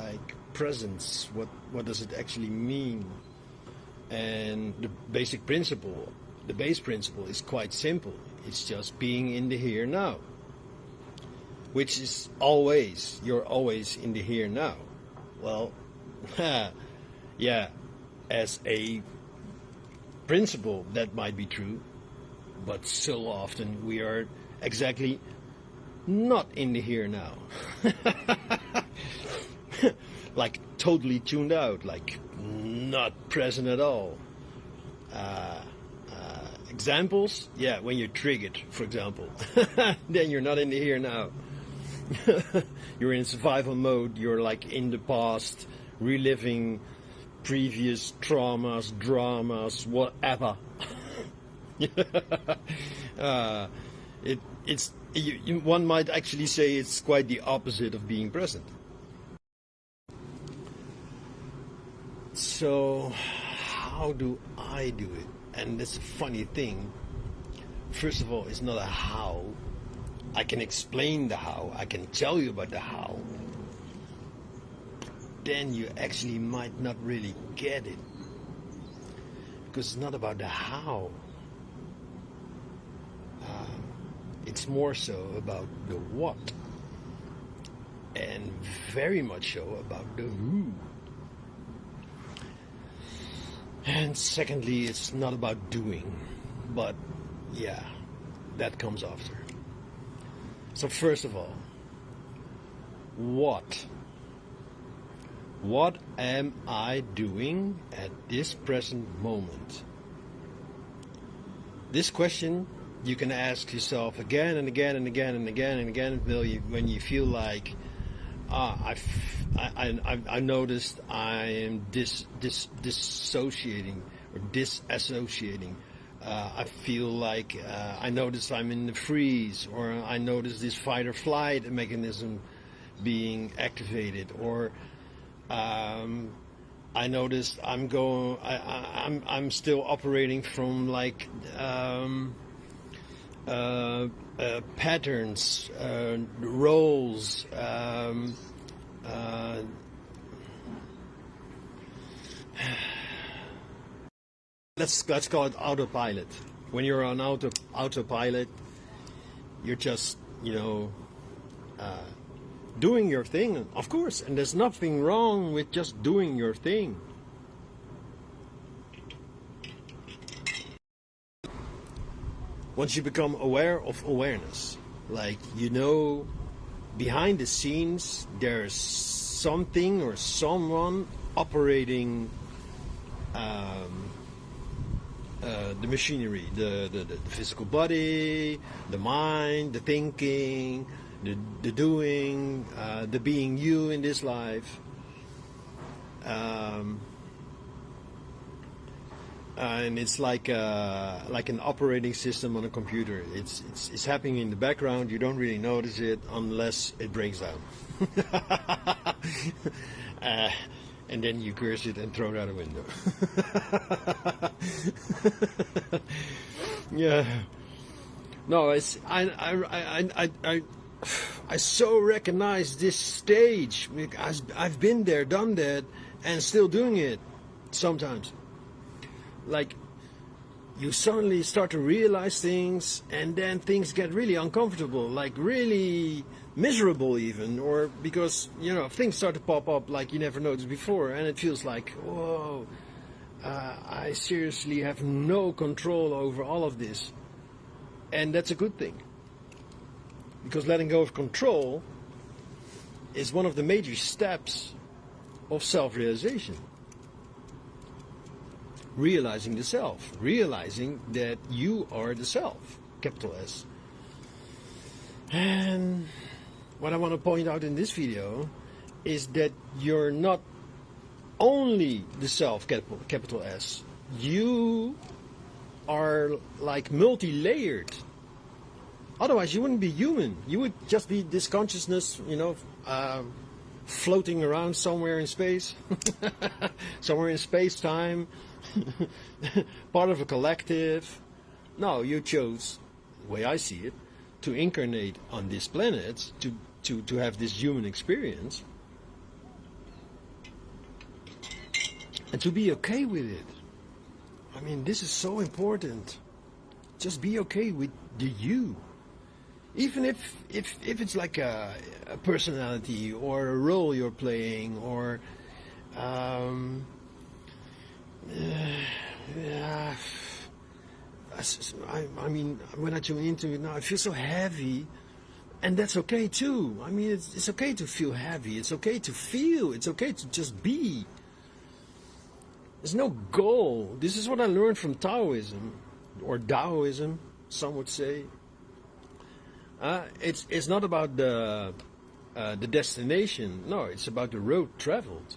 like presence. What does it actually mean? And the basic principle, the base principle is quite simple. It's just being in the here now, which is always, you're always in the here now. Well, yeah, as a principle that might be true, but so often we are exactly not in the here now. Like totally tuned out, like not present at all. Examples, yeah, when you're triggered, for example, then you're not in the here now. You're in survival mode, you're like in the past, reliving previous traumas, dramas, whatever. One might actually say it's quite the opposite of being present. So how do I do it? And that's a funny thing. First of all, it's not a how. I can explain the how, I can tell you about the how. Then you actually might not really get it, because it's not about the how. It's more so about the what, and very much so about the who. And secondly, it's not about doing, but yeah, that comes after. So first of all, what? What am I doing at this present moment? This question you can ask yourself again and again and again and again and again until when you feel like, I noticed I am dissociating or disassociating. I feel like I notice I'm in the freeze, or I notice this fight or flight mechanism being activated, or I noticed I'm still operating from like patterns, roles. Let's call it autopilot. When you're on autopilot, you're just, doing your thing, of course, and there's nothing wrong with just doing your thing. Once you become aware of awareness, like, behind the scenes there's something or someone operating the machinery, the physical body, the mind, the thinking, the doing, the being you in this life. And it's like an operating system on a computer. It's happening in the background. You don't really notice it unless it breaks down. And then you curse it and throw it out a window. Yeah. No, I so recognize this stage. I've been there, done that, and still doing it sometimes. Like, you suddenly start to realize things, and then things get really uncomfortable, like really miserable even, or because, things start to pop up like you never noticed before, and it feels like, whoa, I seriously have no control over all of this. And that's a good thing, because letting go of control is one of the major steps of self-realization. Realizing the self, realizing that you are the self, capital S. And what I want to point out in this video is that you're not only the self, capital S. You are like multi-layered. Otherwise you wouldn't be human. You would just be this consciousness, floating around somewhere in space, somewhere in space-time, part of a collective. No, you chose, the way I see it, to incarnate on this planet, to have this human experience. and to be okay with it. I mean, this is so important. Just be okay with the you. Even if it's like a personality or a role you're playing, or yeah, I mean, when I tune into it now, I feel so heavy, and that's okay too. I mean, it's okay to feel heavy. It's okay to feel. It's okay to just be. There's no goal. This is what I learned from Taoism, or Taoism, some would say. It's not about the destination. No, it's about the road traveled.